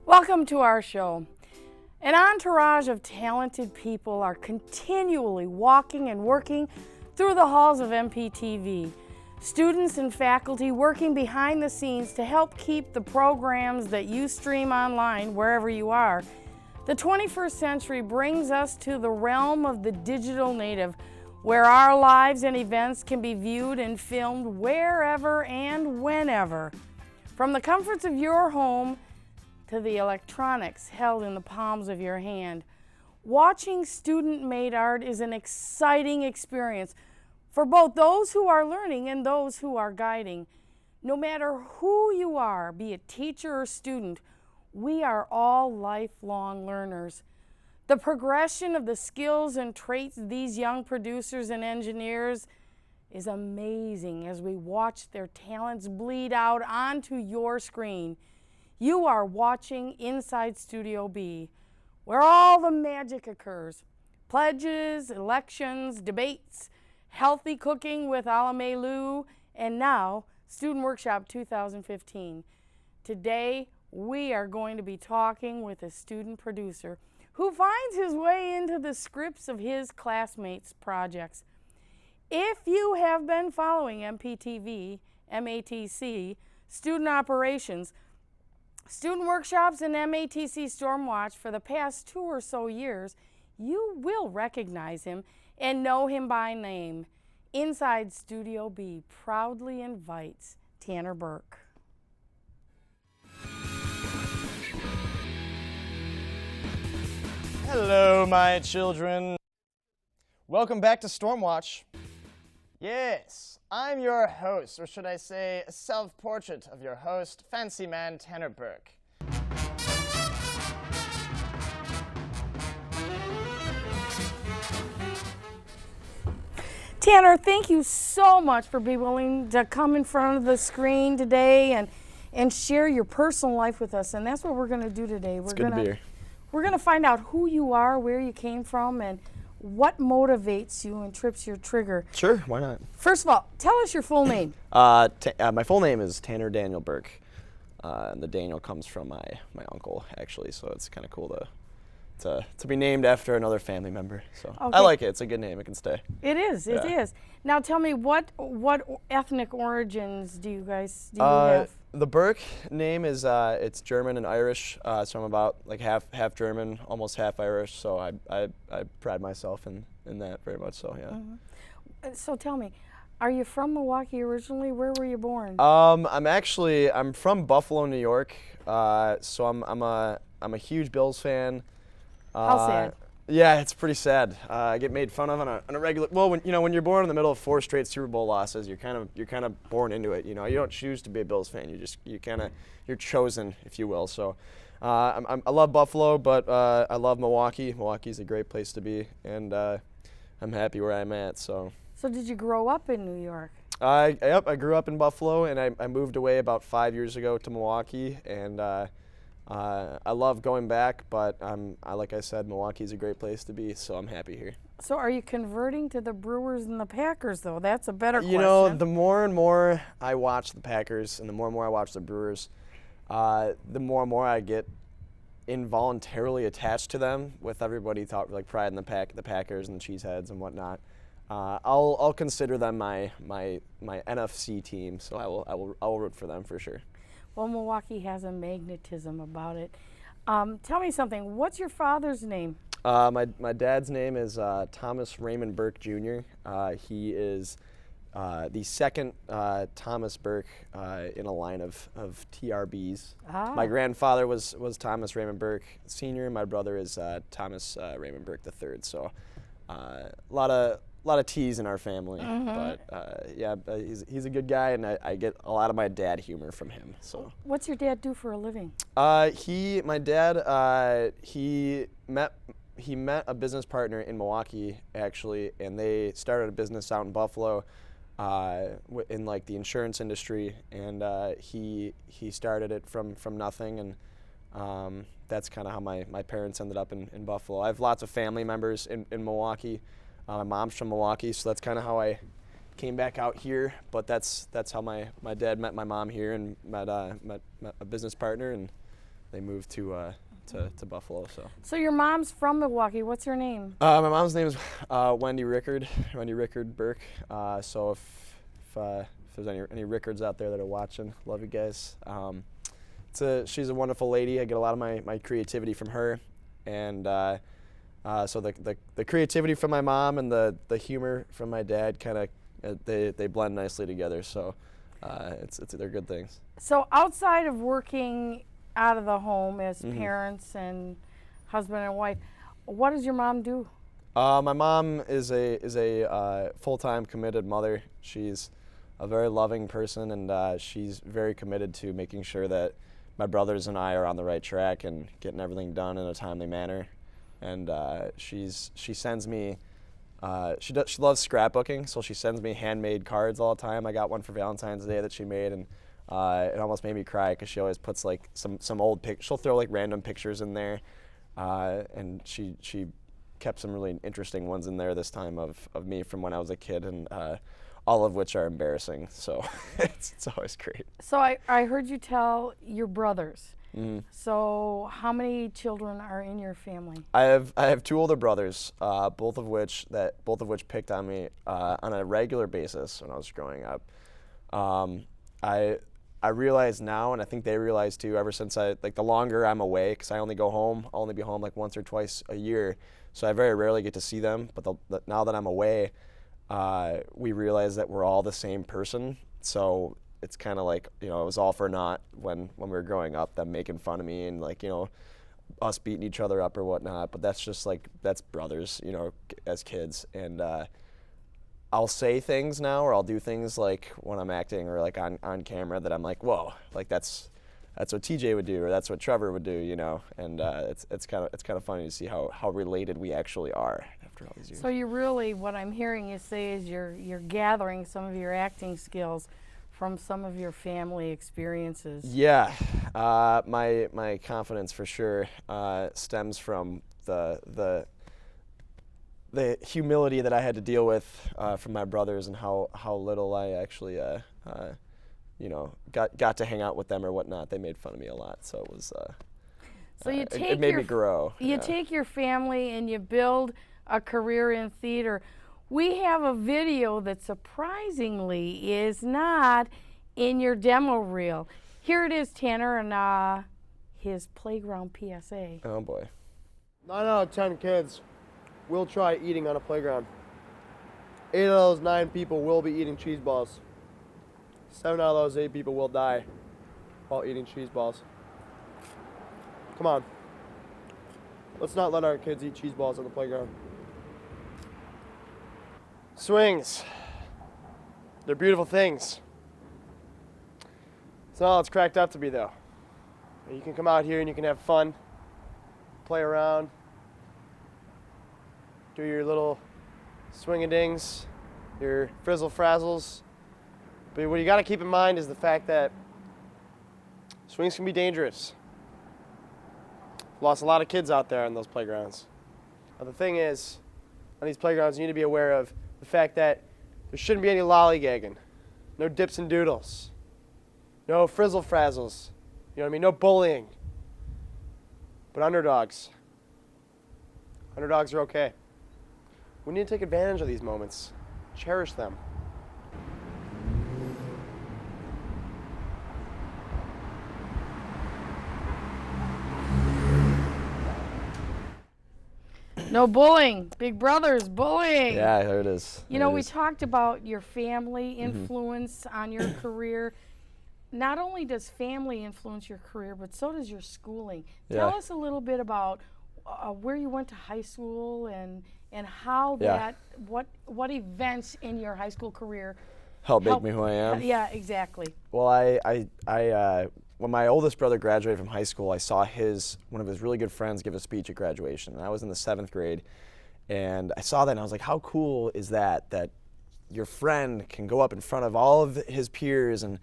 Welcome to our show. An entourage of talented people are continually walking and working through the halls of MPTV. Students and faculty working behind the scenes to help keep the programs that you stream online wherever you are. The 21st century brings us to the realm of the digital native, where our lives and events can be viewed and filmed wherever and whenever. From the comforts of your home to the electronics held in the palms of your hand. Watching student-made art is an exciting experience for both those who are learning and those who are guiding. No matter who you are, be it teacher or student, we are all lifelong learners. The progression of the skills and traits of these young producers and engineers is amazing as we watch their talents bleed out onto your screen. You are watching Inside Studio B, where all the magic occurs. Pledges, elections, debates, healthy cooking with Alamelu, and now Student Workshop 2015. Today, we are going to be talking with a student producer who finds his way into the scripts of his classmates' projects. If you have been following MPTV, MATC, Student Operations, Student Workshops, and MATC Stormwatch for the past 2 or so years, you will recognize him and know him by name. Inside Studio B proudly invites Tanner Burke. Hello, my children. Welcome back to Stormwatch. Yes, I'm your host, or should I say, a self-portrait of your host, Fancy Man Tanner Burke. Tanner, thank you so much for being willing to come in front of the screen today and share your personal life with us. And that's what we're going to do today. It's good to be here. We're going to find out who you are, where you came from, and what motivates you and trips your trigger. Sure, why not? First of all, tell us your full name. My full name is Tanner Daniel Burke. And the Daniel comes from my uncle, actually, so it's kind of cool to be named after another family member. So okay. I like it. It's a good name. It can stay. It is. It is. Now tell me, what ethnic origins do you have? The Burke name is it's German and Irish, so I'm about like half German, almost half Irish. So I pride myself in that very much. So yeah. Mm-hmm. So tell me, are you from Milwaukee originally? Where were you born? I'm from Buffalo, New York. So I'm a huge Bills fan. How sad. Yeah, it's pretty sad. I get made fun of on a regular. Well, when you're born in the middle of 4 straight Super Bowl losses, you're kind of born into it. You know, you don't choose to be a Bills fan. You're chosen, if you will. So, I love Buffalo, but I love Milwaukee. Milwaukee's a great place to be, and I'm happy where I'm at. So did you grow up in New York? I grew up in Buffalo, and I moved away about 5 years ago to Milwaukee, and I love going back, but like I said, Milwaukee's a great place to be, so I'm happy here. So are you converting to the Brewers and the Packers, though? That's a better question. You know, the more and more I watch the Packers and the more I watch the Brewers, the more and more I get involuntarily attached to them with everybody like pride in the Packers and the Cheeseheads and whatnot. I'll consider them my NFC team, so I will root for them for sure. Well, Milwaukee has a magnetism about it. Tell me something. What's your father's name? My dad's name is Thomas Raymond Burke Jr. He is the second Thomas Burke in a line of TRBs. Ah. My grandfather was Thomas Raymond Burke Sr. My brother is Thomas Raymond Burke III. So a lot of T's in our family, but he's a good guy, and I get a lot of my dad humor from him. So what's your dad do for a living? My dad he met a business partner in Milwaukee actually, and they started a business out in Buffalo in like the insurance industry, and he started it from nothing, and that's kind of how my parents ended up in Buffalo. I have lots of family members in Milwaukee. My mom's from Milwaukee, so that's kind of how I came back out here. But that's how my dad met my mom here and met a business partner, and they moved to Buffalo. So your mom's from Milwaukee. What's her name? My mom's name is Wendy Rickard Burke. So if there's any Rickards out there that are watching, love you guys. She's a wonderful lady. I get a lot of my creativity from her, and so the creativity from my mom and the humor from my dad kind of they blend nicely together. So they're good things. So outside of working out of the home as parents and husband and wife, what does your mom do? My mom is a full-time committed mother. She's a very loving person, and she's very committed to making sure that my brothers and I are on the right track and getting everything done in a timely manner. And she sends me. She loves scrapbooking, so she sends me handmade cards all the time. I got one for Valentine's Day that she made, and it almost made me cry because she always puts like some old pic. She'll throw like random pictures in there, and she kept some really interesting ones in there this time of me from when I was a kid, and all of which are embarrassing. So it's always great. So I heard you tell your brothers. Mm-hmm. So how many children are in your family? I have two older brothers, both of which picked on me on a regular basis when I was growing up. I realize now, and I think they realize too, ever since the longer I'm away, because I only go home, I'll only be home like once or twice a year, so I very rarely get to see them. But now that I'm away, we realize that we're all the same person. So it's kind of like, it was all for naught when we were growing up, them making fun of me and us beating each other up or whatnot. But that's just that's brothers, as kids. And I'll say things now, or I'll do things like when I'm acting or like on camera that I'm like, whoa, like that's what TJ would do, or that's what Trever would do, and it's kind of funny to see how related we actually are after all these years. So you really, what I'm hearing you say is you're gathering some of your acting skills from some of your family experiences. Yeah, my confidence for sure stems from the humility that I had to deal with from my brothers, and how little I actually got to hang out with them or whatnot. They made fun of me a lot, so it was. So you take it made me grow. You take your family and you build a career in theater. We have a video that surprisingly is not in your demo reel. Here it is, Tanner, and his playground PSA. Oh boy. 9 out of 10 kids will try eating on a playground. 8 of those 9 people will be eating cheese balls. 7 out of those 8 people will die while eating cheese balls. Come on. Let's not let our kids eat cheese balls on the playground. Swings. They're beautiful things. It's not all it's cracked up to be, though. You can come out here and you can have fun, play around, do your little swing-a-dings, your frizzle-frazzles. But what you gotta keep in mind is the fact that swings can be dangerous. Lost a lot of kids out there on those playgrounds. Now the thing is, on these playgrounds, you need to be aware of the fact that there shouldn't be any lollygagging, no dips and doodles, no frizzle-frazzles, you know what I mean, no bullying. But underdogs are okay. We need to take advantage of these moments, cherish them. No bullying. Big Brother's bullying. Yeah, there it is. We talked about your family influence on your career. Not only does family influence your career, but so does your schooling. Tell us a little bit about where you went to high school and how what events in your high school career helped make me who I am. Yeah, exactly. Well, I when my oldest brother graduated from high school, I saw one of his really good friends give a speech at graduation, and I was in the 7th grade, and I saw that and I was like, how cool is that your friend can go up in front of all of his peers and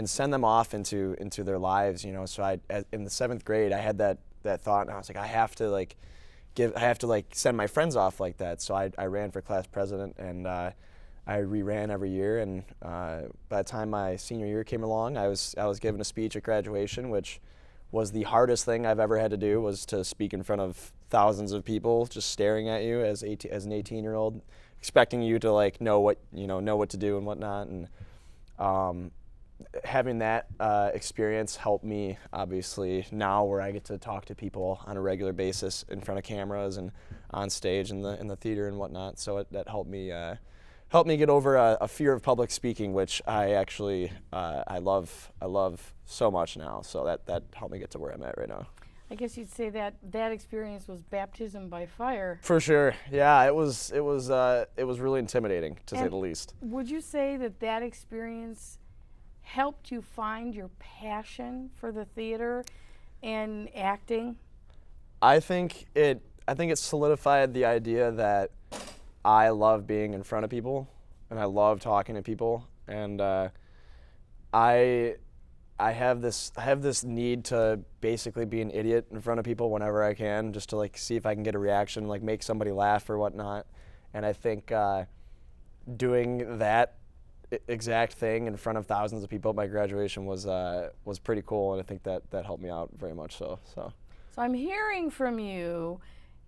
send them off into their lives, So in the 7th grade, I had that thought, and I was like, I have to send my friends off like that. So I ran for class president, and I re-ran every year, and by the time my senior year came along, I was given a speech at graduation, which was the hardest thing I've ever had to do, was to speak in front of thousands of people just staring at you as an 18-year-old, expecting you to like know what to do and whatnot. And having that experience helped me, obviously, now where I get to talk to people on a regular basis in front of cameras and on stage in the theater and whatnot. So that helped me get over a fear of public speaking, which I actually I love so much now. So that helped me get to where I'm at right now. I guess you'd say that experience was baptism by fire. For sure, yeah. It was really intimidating, to say the least. Would you say that experience helped you find your passion for the theater and acting? I think it solidified the idea that I love being in front of people, and I love talking to people, and I have this need to basically be an idiot in front of people whenever I can, just to like see if I can get a reaction, like make somebody laugh or whatnot. And I think doing that exact thing in front of thousands of people at my graduation was pretty cool, and I think that helped me out very much so. So I'm hearing from you,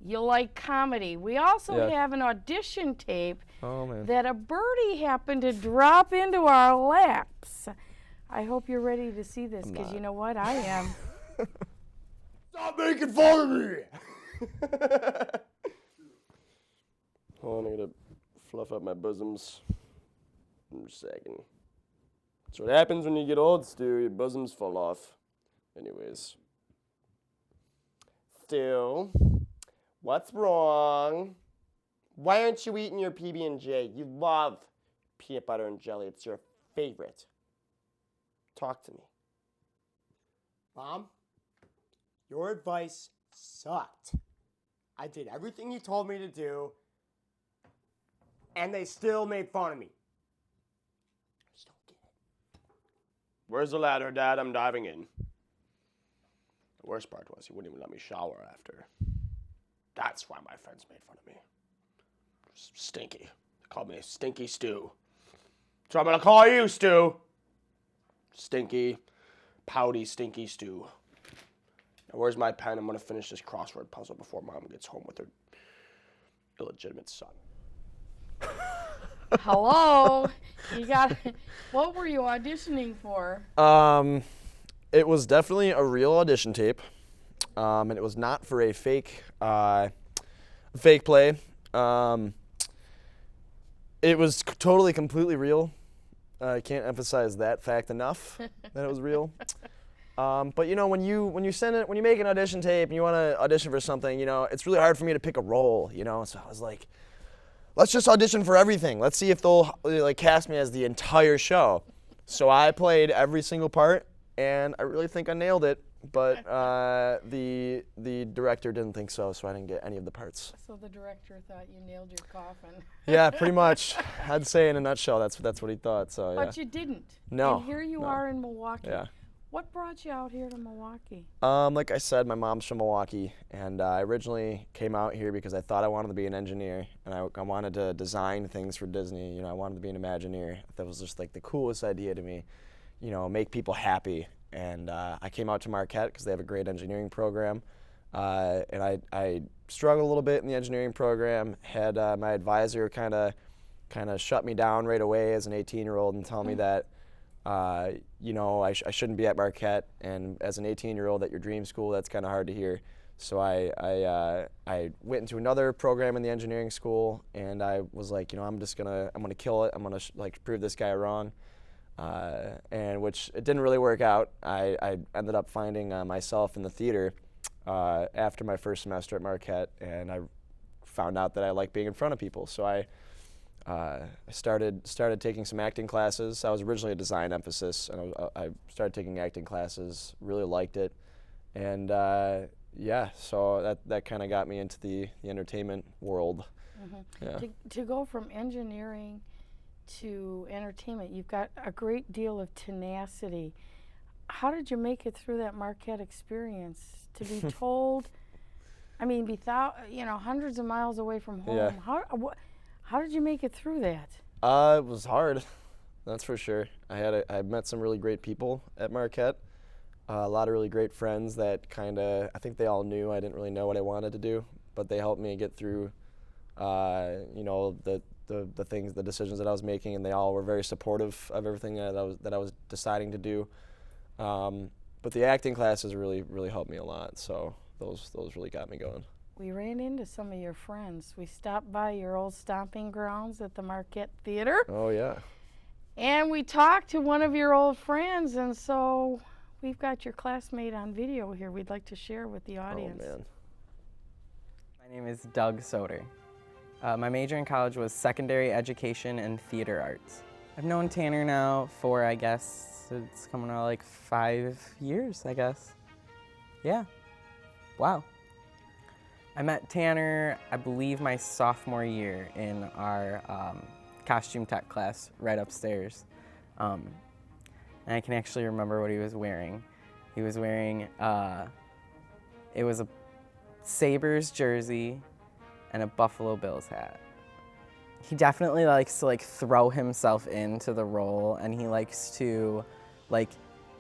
you like comedy. We also have an audition tape that a birdie happened to drop into our laps. I hope you're ready to see this, because you know what? I am. Stop making fun of me! Hold on, I gotta fluff up my bosoms. In a second. That's what happens when you get old, Stu. Your bosoms fall off. Anyways. Stu, what's wrong? Why aren't you eating your PB&J? You love peanut butter and jelly. It's your favorite. Talk to me. Mom, your advice sucked. I did everything you told me to do, and they still made fun of me. I just don't get it. Where's the ladder, Dad? I'm diving in. The worst part was he wouldn't even let me shower after. That's why my friends made fun of me. Stinky. They called me Stinky Stu. So I'm gonna call you Stu. Stinky, pouty, stinky Stu. Now where's my pen? I'm gonna finish this crossword puzzle before Mom gets home with her illegitimate son. Hello? What were you auditioning for? It was definitely a real audition tape, and it was not for a fake play. It was totally, completely real. I can't emphasize that fact enough, that it was real. But you know, when you make an audition tape and you want to audition for something, you know, it's really hard for me to pick a role, you know. So I was like, let's just audition for everything. Let's see if they'll like cast me as the entire show. So I played every single part, and I really think I nailed it. But the director didn't think so, so I didn't get any of the parts. So the director thought you nailed your coffin. Yeah, pretty much. I'd say in a nutshell, that's what he thought. So yeah. But you didn't. No. And here you are in Milwaukee. Yeah. What brought you out here to Milwaukee? Like I said, my mom's from Milwaukee, and I originally came out here because I thought I wanted to be an engineer, and I wanted to design things for Disney. You know, I wanted to be an Imagineer. That was just like the coolest idea to me. You know, make people happy. And I came out to Marquette because they have a great engineering program. And I struggled a little bit in the engineering program. Had my advisor kind of shut me down right away as an 18-year-old and tell me that, you know, I shouldn't be at Marquette. And as an 18-year-old at your dream school, that's kind of hard to hear. So I went into another program in the engineering school, and I was like, you know, I'm gonna kill it. I'm gonna like prove this guy wrong. And which it didn't really work out. I ended up finding myself in the theater after my first semester at Marquette, and I found out that I like being in front of people. So I started taking some acting classes. I was originally a design emphasis, and I started taking acting classes. Really liked it, and yeah, so that kind of got me into the entertainment world. Mm-hmm. Yeah. To go from engineering to entertainment, you've got a great deal of tenacity. How did you make it through that Marquette experience? To be told, I mean, hundreds of miles away from home. Yeah. How did you make it through that? It was hard, that's for sure. I met some really great people at Marquette. a lot of really great friends that I think they all knew I didn't really know what I wanted to do, but they helped me get through, the decisions that I was making, and they all were very supportive of everything that I was deciding to do. But the acting classes really, really helped me a lot, so those really got me going. We ran into some of your friends. We stopped by your old stomping grounds at the Marquette Theater. Oh, yeah. And we talked to one of your old friends, and so we've got your classmate on video here we'd like to share with the audience. Oh, man. My name is Doug Soder. My major in college was secondary education and theater arts. I've known Tanner now for, I guess, it's coming out like 5 years, I guess. Yeah. Wow. I met Tanner, I believe, my sophomore year in our costume tech class right upstairs. And I can actually remember what he was wearing. He was wearing, it was a Sabres jersey and a Buffalo Bills hat. He definitely likes to throw himself into the role, and he likes to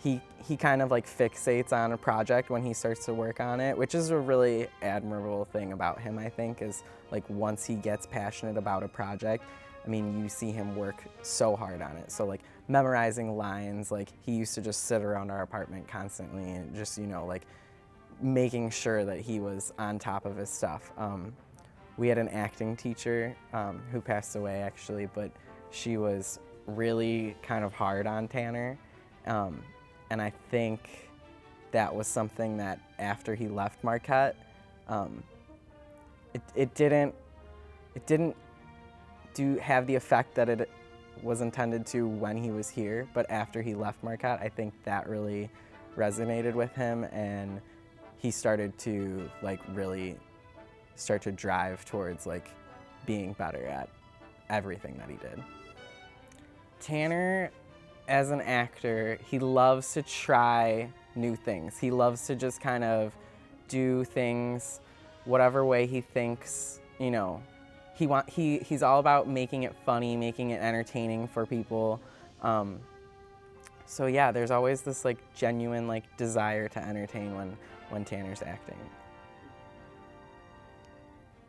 he kind of fixates on a project when he starts to work on it, which is a really admirable thing about him, I think, is once he gets passionate about a project, I mean, you see him work so hard on it. So memorizing lines, he used to just sit around our apartment constantly and just, making sure that he was on top of his stuff. We had an acting teacher who passed away, actually, but she was really kind of hard on Tanner. And I think that was something that after he left Marquette, it didn't have the effect that it was intended to when he was here, but after he left Marquette, I think that really resonated with him, and he started to really start to drive towards being better at everything that he did. Tanner, as an actor, he loves to try new things. He loves to just kind of do things whatever way he thinks, he's all about making it funny, making it entertaining for people. So yeah, there's always this genuine desire to entertain when Tanner's acting.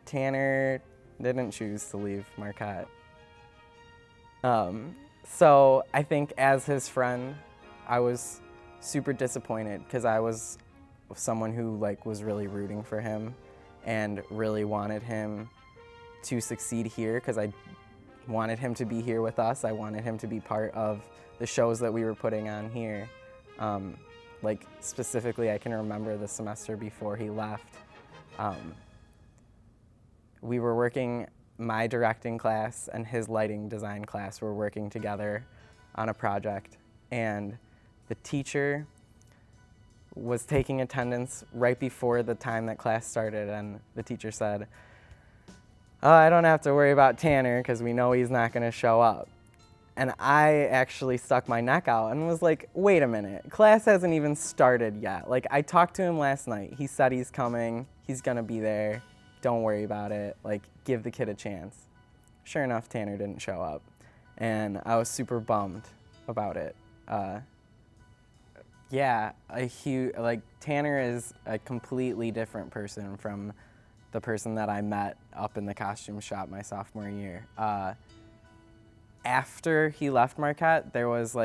Tanner didn't choose to leave Marquette. So I think as his friend, I was super disappointed because I was someone who was really rooting for him and really wanted him to succeed here because I wanted him to be here with us. I wanted him to be part of the shows that we were putting on here. Specifically, I can remember the semester before he left. We were working, my directing class and his lighting design class were working together on a project, and the teacher was taking attendance right before the time that class started, and the teacher said, "Oh, I don't have to worry about Tanner because we know he's not going to show up." And I actually stuck my neck out and was like, wait a minute, class hasn't even started yet. I talked to him last night. He said he's coming, he's going to be there. Don't worry about it, give the kid a chance. Sure enough, Tanner didn't show up, and I was super bummed about it. Yeah, Tanner is a completely different person from the person that I met up in the costume shop my sophomore year. After he left Marquette, there was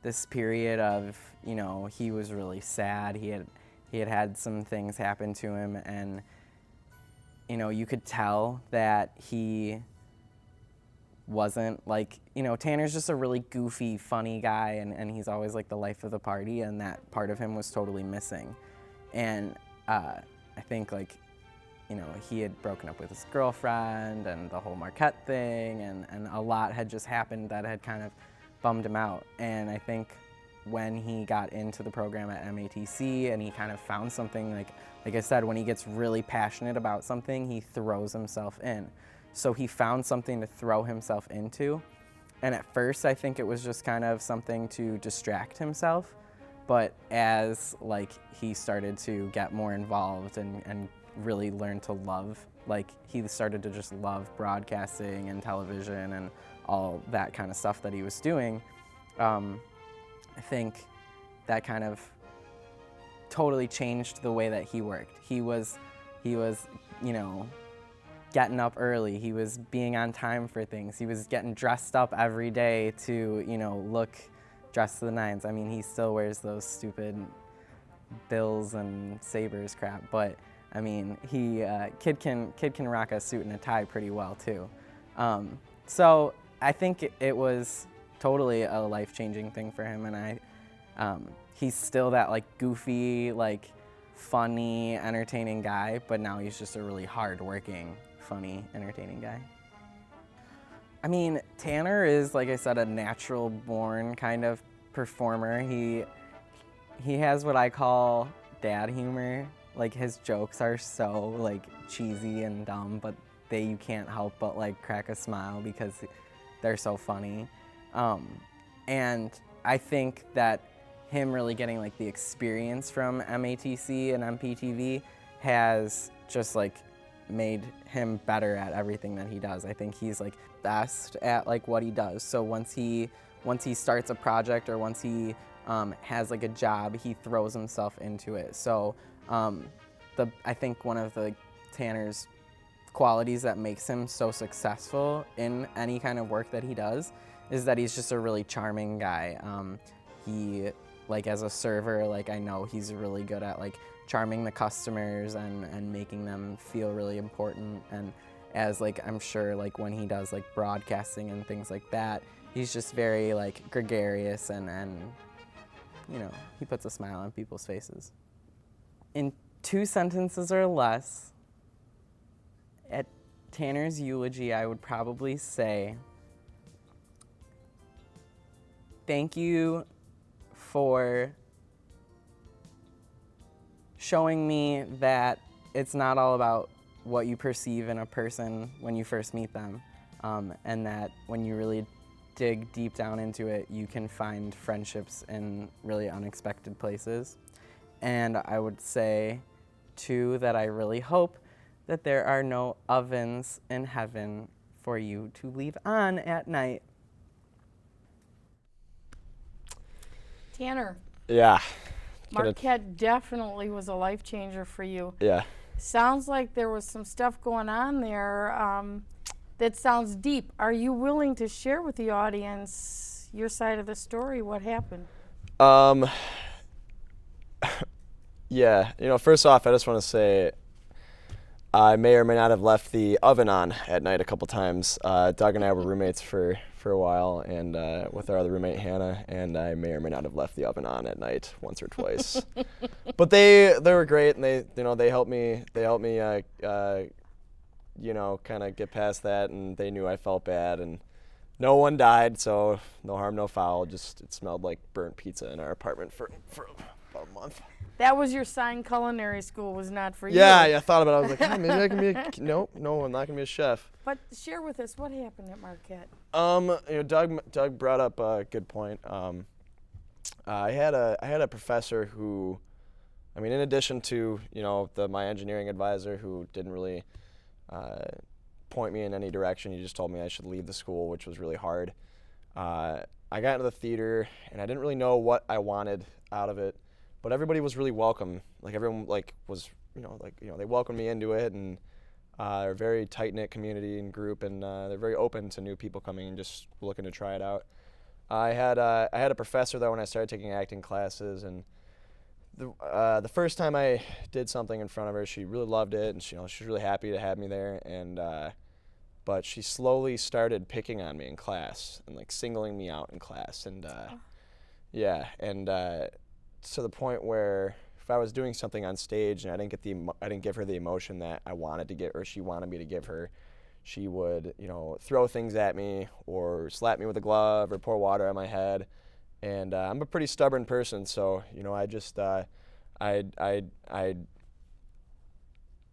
this period of, he was really sad. He had some things happen to him, and you could tell that he wasn't Tanner's just a really goofy, funny guy, and he's always the life of the party, and that part of him was totally missing. And I think he had broken up with his girlfriend and the whole Marquette thing, and a lot had just happened that had kind of bummed him out. And I think when he got into the program at MATC and he kind of found something, like I said, when he gets really passionate about something, he throws himself in. So he found something to throw himself into. And at first, I think it was just kind of something to distract himself. But as he started to get more involved and really learn to love, he started to just love broadcasting and television and all that kind of stuff that he was doing. I think that kind of totally changed the way that he worked. He was, you know, getting up early. He was being on time for things. He was getting dressed up every day to, you know, look dressed to the nines. I mean, he still wears those stupid Bills and Sabres crap, but I mean, kid can rock a suit and a tie pretty well too. So I think it was totally a life-changing thing for him, and he's still that like goofy, like funny, entertaining guy, but now he's just a really hard-working, funny, entertaining guy. I mean, Tanner is, like I said, a natural-born kind of performer. He has what I call dad humor. Like, his jokes are so like cheesy and dumb, but you can't help but like crack a smile because they're so funny. And I think that him really getting like the experience from MATC and MPTV has just like made him better at everything that he does. I think he's like best at like what he does. So once he starts a project or once he has like a job, he throws himself into it. So I think one of the Tanner's qualities that makes him so successful in any kind of work that he does is that he's just a really charming guy. He, like as a server, like I know he's really good at like charming the customers and making them feel really important. And as like I'm sure like when he does like broadcasting and things like that, he's just very like gregarious and you know, he puts a smile on people's faces. In 2 sentences or less, at Tanner's eulogy, I would probably say, thank you for showing me that it's not all about what you perceive in a person when you first meet them, and that when you really dig deep down into it, you can find friendships in really unexpected places. And I would say, too, that I really hope that there are no ovens in heaven for you to leave on at night. Tanner, Yeah. Marquette definitely was a life changer for you. Yeah. Sounds like there was some stuff going on there that sounds deep. Are you willing to share with the audience your side of the story? What happened? Yeah, you know, first off, I just want to say I may or may not have left the oven on at night a couple times. Doug and I were roommates for a while, and with our other roommate Hannah, and I may or may not have left the oven on at night once or twice. But they were great, and they helped me you know, kind of get past that, and they knew I felt bad, and no one died, so no harm, no foul. Just it smelled like burnt pizza in our apartment for about a month. That was your sign. Culinary school was not for you. Yeah, I thought about it. I was like, oh, maybe I can be no, I'm not gonna be a chef. But share with us what happened at Marquette. You know, Doug brought up a good point. I had a professor who, I mean, in addition to, you know, my engineering advisor who didn't really point me in any direction. He just told me I should leave the school, which was really hard. I got into the theater, and I didn't really know what I wanted out of it. But everybody was really welcome. Like everyone, was they welcomed me into it, and they're a very tight-knit community and group, and they're very open to new people coming and just looking to try it out. I had a professor though when I started taking acting classes, and the first time I did something in front of her, she really loved it, and she was really happy to have me there. And but she slowly started picking on me in class and like singling me out in class, and to the point where if I was doing something on stage and I didn't give her the emotion that I wanted to get or she wanted me to give her, she would, you know, throw things at me or slap me with a glove or pour water on my head. And I'm a pretty stubborn person, so you know, I just I kind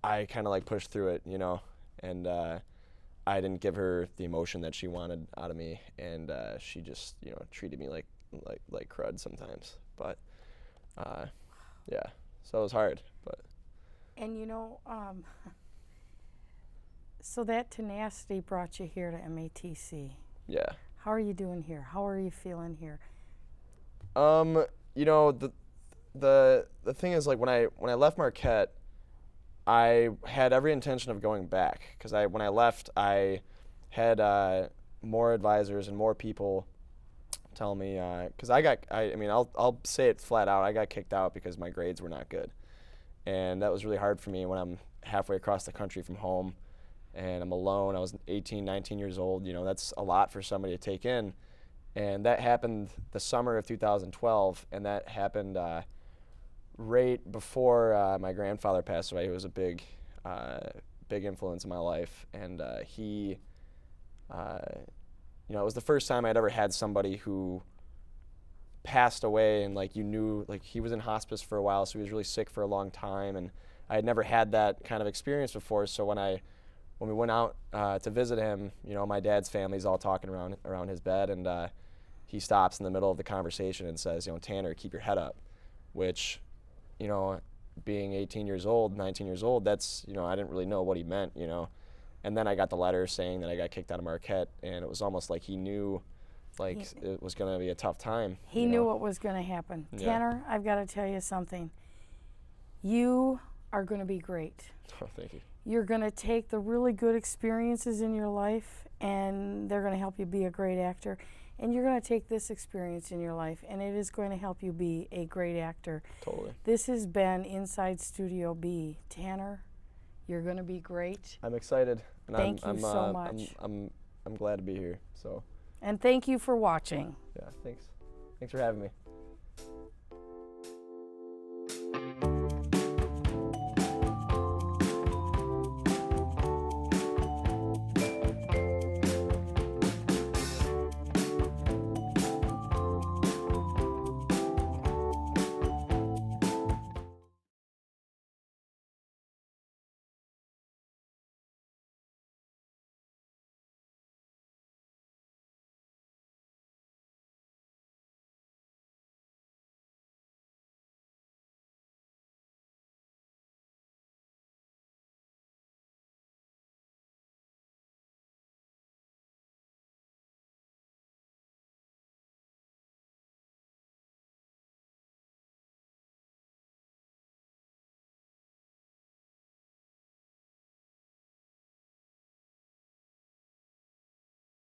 of like pushed through it, you know, and I didn't give her the emotion that she wanted out of me, and she just, you know, treated me like crud sometimes. But yeah, so it was hard, but. And you know, so that tenacity brought you here to MATC. Yeah. How are you doing here? How are you feeling here? You know, the thing is, like, when I left Marquette, I had every intention of going back, because when I left, I had more advisors and more people tell me, because I mean, I'll say it flat out, I got kicked out because my grades were not good, and that was really hard for me when I'm halfway across the country from home, and I'm alone. I was 18, 19 years old. You know, that's a lot for somebody to take in, and that happened the summer of 2012, and that happened right before my grandfather passed away. He was a big influence in my life, and he, you know, it was the first time I'd ever had somebody who passed away, and like, you knew, like, he was in hospice for a while, so he was really sick for a long time, and I had never had that kind of experience before. So when we went out to visit him, you know, my dad's family's all talking around his bed, and he stops in the middle of the conversation and says, you know, Tanner, keep your head up, which, you know, being 18 years old, 19 years old, that's, you know, I didn't really know what he meant, you know. And then I got the letter saying that I got kicked out of Marquette, and it was almost like he knew, like, it was going to be a tough time. He knew what was going to happen. Yeah. Tanner, I've got to tell you something. You are going to be great. Oh, thank you. You're going to take the really good experiences in your life, and they're going to help you be a great actor. And you're going to take this experience in your life, and it is going to help you be a great actor. Totally. This has been Inside Studio B. Tanner, you're going to be great. I'm excited. And Thank you so much. I'm glad to be here. So. And thank you for watching. Yeah, thanks. Thanks for having me.